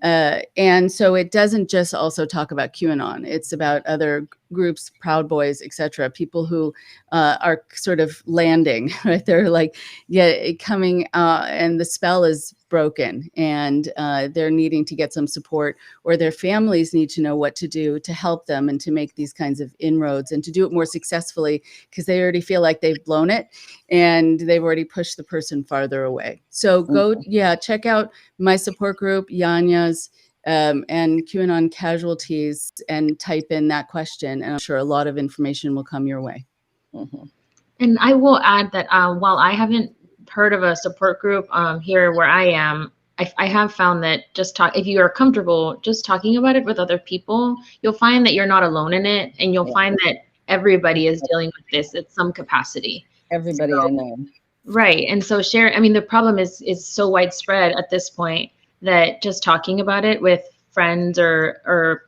C: And so it doesn't just also talk about QAnon. It's about other groups, Proud Boys, etc. People who are sort of landing, right? They're like, yeah, coming and the spell is broken, and they're needing to get some support, or their families need to know what to do to help them and to make these kinds of inroads and to do it more successfully, because they already feel like they've blown it and they've already pushed the person farther away. So go, check out my support group, Yanya's, and QAnon Casualties, and type in that question, and I'm sure a lot of information will come your way.
D: And I will add that while I haven't heard of a support group here where I am, I have found that if you are comfortable just talking about it with other people, you'll find that you're not alone in it, and you'll find that everybody is dealing with this at some capacity.
B: Everybody I know.
D: Right. And so the problem is so widespread at this point that just talking about it with friends or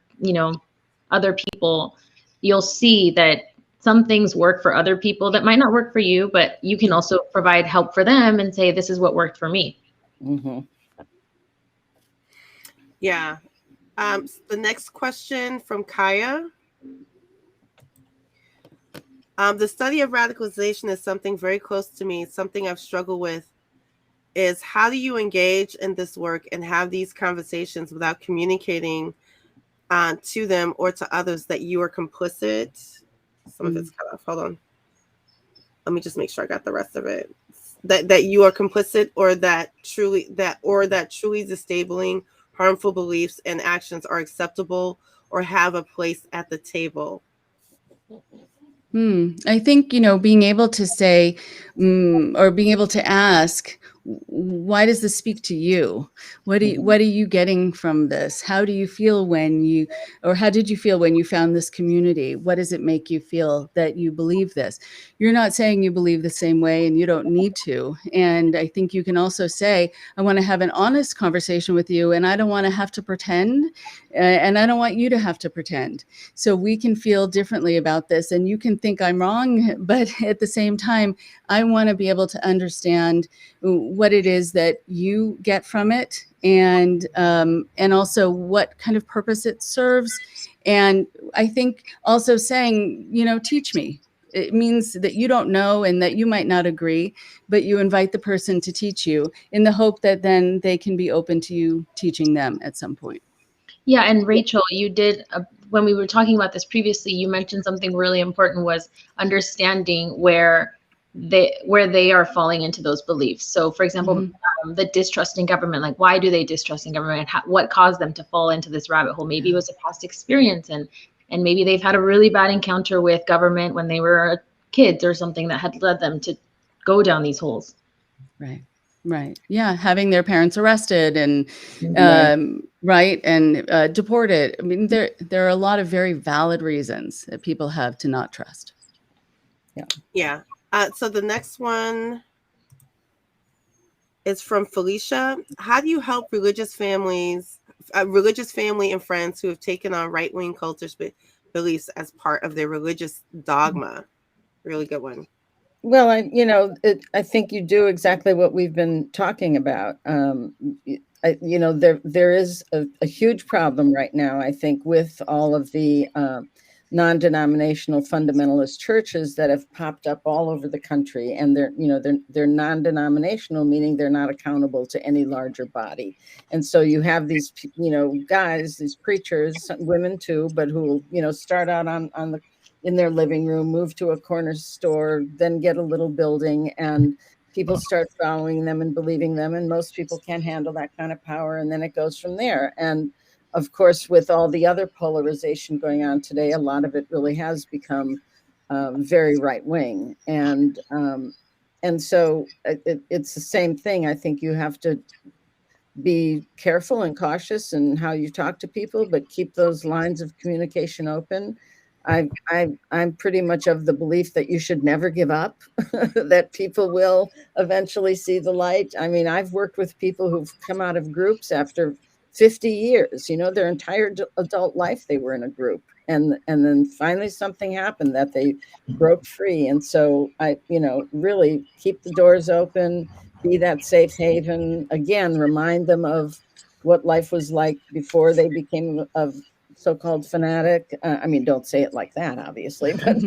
D: other people, you'll see that some things work for other people that might not work for you, but you can also provide help for them and say, this is what worked for me.
A: Yeah. The next question from Kaya. The study of radicalization is something very close to me. Something I've struggled with is, how do you engage in this work and have these conversations without communicating to them or to others that you are complicit? Some of it's cut off. Hold on. Let me just make sure I got the rest of it. That you are complicit, or that truly disabling, harmful beliefs and actions are acceptable or have a place at the table.
C: I think, being able to say, or being able to ask, why does this speak to you? What are you getting from this? How do you feel how did you feel when you found this community? What does it make you feel that you believe this? You're not saying you believe the same way, and you don't need to. And I think you can also say, I want to have an honest conversation with you, and I don't want to have to pretend, and I don't want you to have to pretend. So we can feel differently about this, and you can think I'm wrong, but at the same time, I want to be able to understand what it is that you get from it, and also what kind of purpose it serves. And I think also saying, teach me. It means that you don't know and that you might not agree, but you invite the person to teach you in the hope that then they can be open to you teaching them at some point.
D: Yeah, and Rachel, you did, when we were talking about this previously, you mentioned something really important, was understanding where they are falling into those beliefs. So, for example, the distrust in government, like, why do they distrust in government? What caused them to fall into this rabbit hole? Maybe it was a past experience, and maybe they've had a really bad encounter with government when they were kids or something that had led them to go down these holes.
C: Right. Yeah. Having their parents arrested and, and deported. I mean, there are a lot of very valid reasons that people have to not trust.
A: Yeah. So the next one is from Felicia. How do you help religious family and friends who have taken on right-wing cultist beliefs as part of their religious dogma? Really good one.
B: Well, I think you do exactly what we've been talking about. There is a huge problem right now, I think, with all of the non-denominational fundamentalist churches that have popped up all over the country, and they're non-denominational, meaning they're not accountable to any larger body. And so you have these guys, these preachers, women too, but who start out on the in their living room, move to a corner store, then get a little building, and people start following them and believing them. And most people can't handle that kind of power. And then it goes from there. And of course, with all the other polarization going on today, a lot of it really has become very right wing. And so it's the same thing. I think you have to be careful and cautious in how you talk to people, but keep those lines of communication open. I'm pretty much of the belief that you should never give up, that people will eventually see the light. I mean, I've worked with people who've come out of groups after 50 years, their entire adult life they were in a group. And then finally something happened that they broke free. And so I, really keep the doors open, be that safe haven. Again, remind them of what life was like before they became a so-called fanatic. I mean, don't say it like that, obviously, but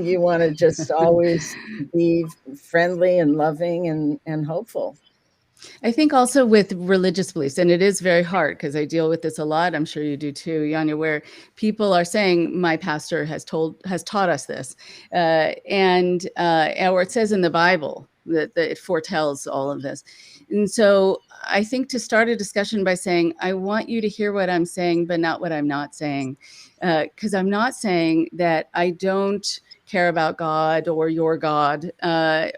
B: you want to just always be friendly and loving and hopeful.
C: I think also with religious beliefs, and it is very hard because I deal with this a lot. I'm sure you do too, Yanya, where people are saying, my pastor has taught us this. Or it says in the Bible that it foretells all of this. And so I think to start a discussion by saying, I want you to hear what I'm saying, but not what I'm not saying. Because I'm not saying that I don't care about God or your God,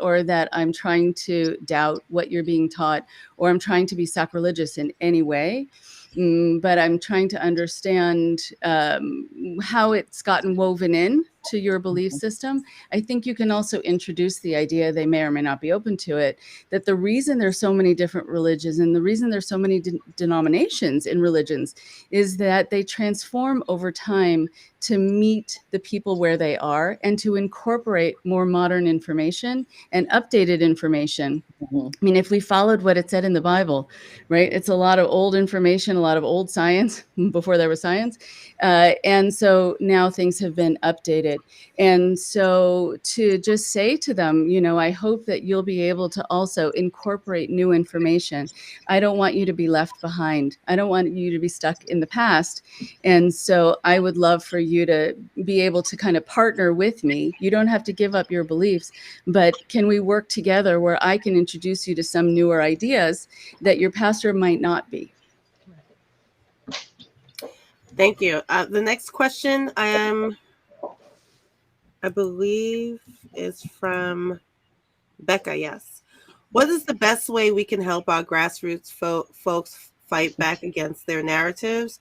C: or that I'm trying to doubt what you're being taught, or I'm trying to be sacrilegious in any way. But I'm trying to understand how it's gotten woven in to your belief system. I think you can also introduce the idea, they may or may not be open to it, that the reason there's so many different religions and the reason there's so many denominations in religions is that they transform over time to meet the people where they are and to incorporate more modern information and updated information. I mean, if we followed what it said in the Bible, right, it's a lot of old information, a lot of old science before there was science. And so now things have been updated. And so to just say to them, I hope that you'll be able to also incorporate new information. I don't want you to be left behind. I don't want you to be stuck in the past. And so I would love for you to be able to kind of partner with me. You don't have to give up your beliefs, but can we work together where I can introduce you to some newer ideas that your pastor might not be?
A: Thank you. The next question, I believe, is from Becca. Yes. What is the best way we can help our grassroots folks fight back against their narratives?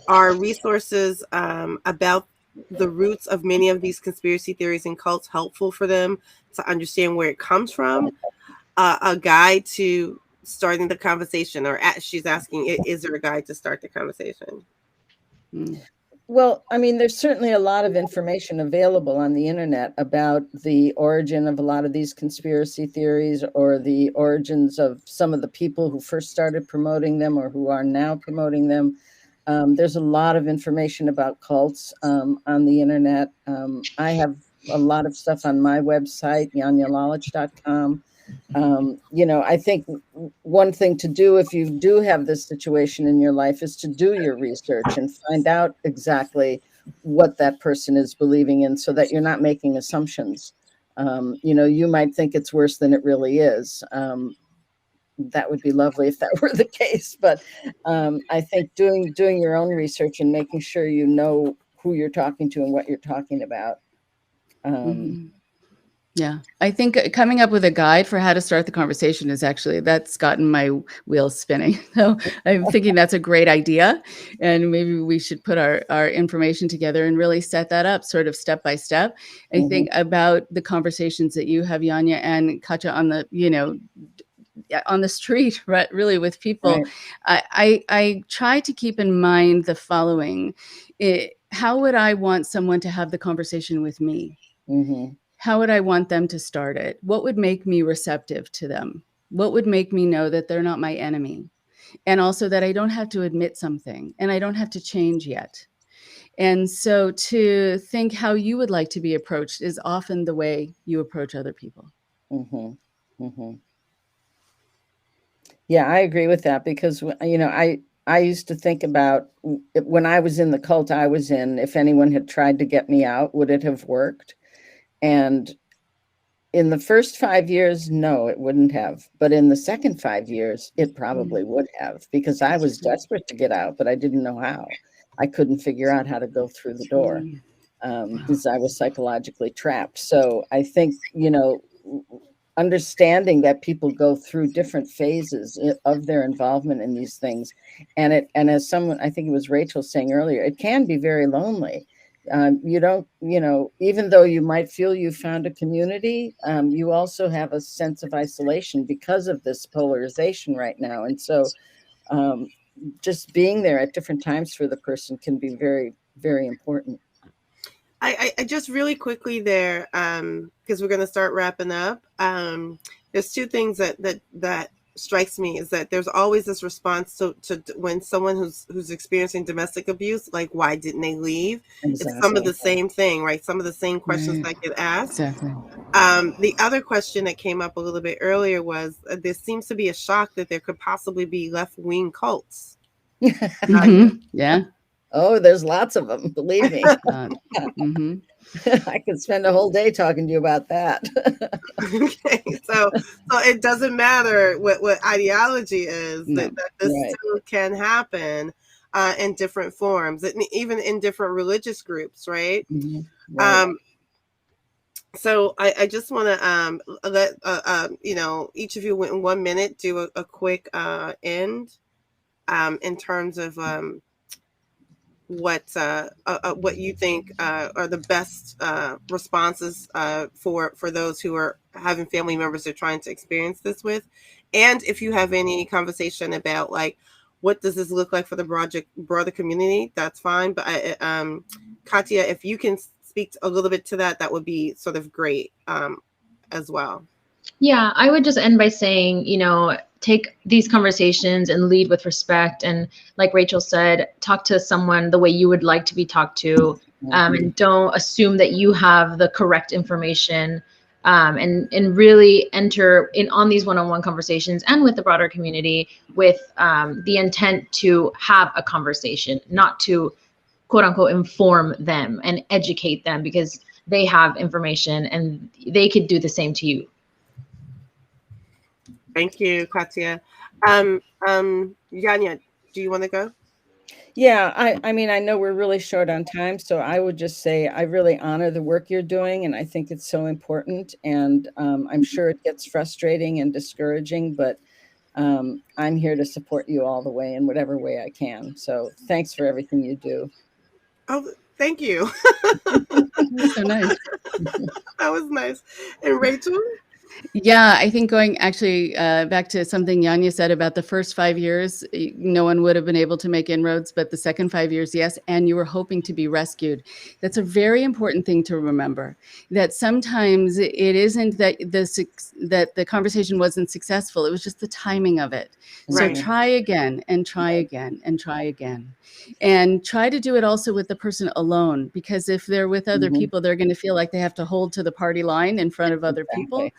A: Are resources about the roots of many of these conspiracy theories and cults helpful for them to understand where it comes from? A guide to starting the conversation, or she's asking, is there a guide to start the conversation?
B: Well, I mean, there's certainly a lot of information available on the internet about the origin of a lot of these conspiracy theories, or the origins of some of the people who first started promoting them or who are now promoting them. There's a lot of information about cults on the internet. I have a lot of stuff on my website, yanyalalich.com. I think one thing to do if you do have this situation in your life is to do your research and find out exactly what that person is believing in, so that you're not making assumptions. You might think it's worse than it really is. That would be lovely if that were the case. But I think doing your own research and making sure you know who you're talking to and what you're talking about.
C: Yeah, I think coming up with a guide for how to start the conversation that's gotten my wheels spinning. So I'm thinking that's a great idea. And maybe we should put our information together and really set that up sort of step by step. I think about the conversations that you have, Yanya and Katya, on the street, right, really with people. Right. I try to keep in mind the following. How would I want someone to have the conversation with me? How would I want them to start it? What would make me receptive to them? What would make me know that they're not my enemy? And also that I don't have to admit something and I don't have to change yet. And so to think how you would like to be approached is often the way you approach other people.
B: Yeah, I agree with that, because, I used to think about when I was in the cult I was in, if anyone had tried to get me out, would it have worked? And in the first 5 years, no, it wouldn't have. But in the second 5 years, it probably would have, because I was desperate to get out, but I didn't know how. I couldn't figure out how to go through the door because I was psychologically trapped. So I think, understanding that people go through different phases of their involvement in these things, and as someone, I think it was Rachel saying earlier, it can be very lonely. You don't, even though you might feel you found a community, you also have a sense of isolation because of this polarization right now. And so just being there at different times for the person can be very, very important.
A: I just really quickly there, because we're going to start wrapping up. There's two things that strikes me is that there's always this response to when someone who's experiencing domestic abuse, like, why didn't they leave?
B: Exactly.
A: It's some of the same thing, right? Some of the same questions that get asked.
C: Exactly.
A: The other question that came up a little bit earlier was there seems to be a shock that there could possibly be left-wing cults.
C: Yeah.
B: Oh, there's lots of them, believe me.
C: Mm-hmm.
B: I could spend a whole day talking to you about that.
A: Okay, so it doesn't matter what ideology is,
C: No.
A: that this still can happen in different forms, even in different religious groups, right?
B: Mm-hmm. Right.
A: So I just want to let each of you in 1 minute do a quick end in terms of what you think are the best responses for those who are having family members they're trying to experience this with, and if you have any conversation about like what does this look like for the broader community, that's fine. But Katya, if you can speak a little bit to that would be sort of great as well.
D: Yeah, I would just end by saying, take these conversations and lead with respect. And like Rachel said, talk to someone the way you would like to be talked to, and don't assume that you have the correct information, and really enter in on these one-on-one conversations and with the broader community with the intent to have a conversation, not to quote unquote inform them and educate them, because they have information and they could do the same to you.
A: Thank you, Katya. Yanya, do you want to go?
B: Yeah, I mean, I know we're really short on time, so I would just say I really honor the work you're doing, and I think it's so important. And I'm sure it gets frustrating and discouraging, but I'm here to support you all the way in whatever way I can. So thanks for everything you do.
A: Oh, thank you.
C: So nice.
A: That was nice. And Rachel?
C: Yeah, I think going actually back to something Yanya said about the first 5 years, no one would have been able to make inroads, but the second 5 years, yes, and you were hoping to be rescued. That's a very important thing to remember, that sometimes it isn't that the conversation wasn't successful, it was just the timing of it.
A: Right.
C: So try again and try again and try again. And try to do it also with the person alone, because if they're with other people, they're going to feel like they have to hold to the party line in front of other people.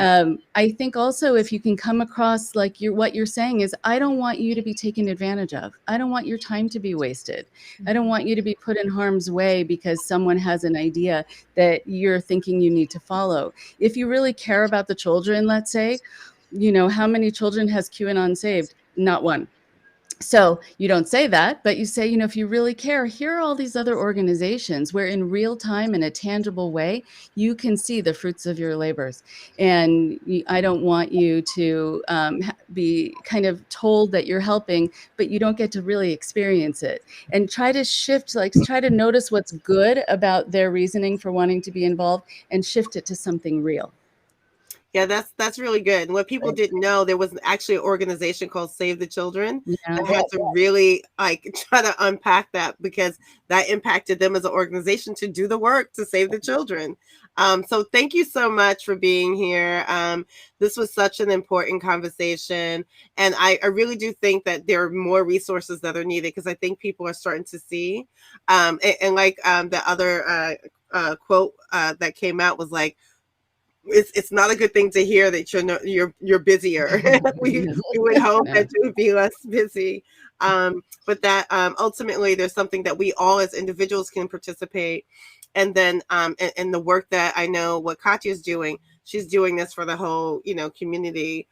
C: I think also if you can come across like what you're saying is, I don't want you to be taken advantage of. I don't want your time to be wasted. I don't want you to be put in harm's way because someone has an idea that you're thinking you need to follow. If you really care about the children, let's say, how many children has QAnon saved? Not one. So you don't say that, but you say, if you really care, here are all these other organizations where in real time, in a tangible way, you can see the fruits of your labors. And I don't want you to be kind of told that you're helping, but you don't get to really experience it. And try to shift, try to notice what's good about their reasoning for wanting to be involved and shift it to something real.
A: Yeah, that's really good. And what people didn't know, there was actually an organization called Save the Children that had to really try to unpack that, because that impacted them as an organization to do the work to save the children. So thank you so much for being here. This was such an important conversation. And I really do think that there are more resources that are needed, because I think people are starting to see. And like the other quote that came out was like, it's not a good thing to hear that you're busier. we would hope
C: Yeah.
A: that you would be less busy. But that ultimately there's something that we all as individuals can participate. And then and the work that I know what Katya is doing, she's doing this for the whole, community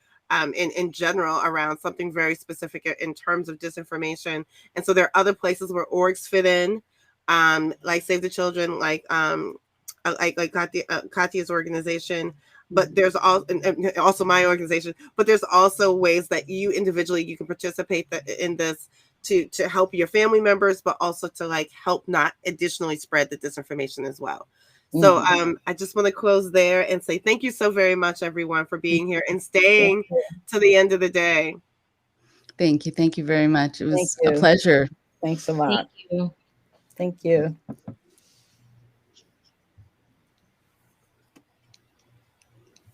A: in general around something very specific in terms of disinformation. And so there are other places where orgs fit in, like Save the Children, like Katya's organization, but there's and also my organization, but there's also ways that you individually you can participate in this to help your family members, but also to like help not additionally spread the disinformation as well. So I just want to close there and say thank you so very much, everyone, for being here and staying to the end of the day.
C: Thank you. Thank you very much. It was
B: Thank
C: a
B: you.
C: pleasure.
B: Thanks a lot.
D: Thank you.
B: Thank you.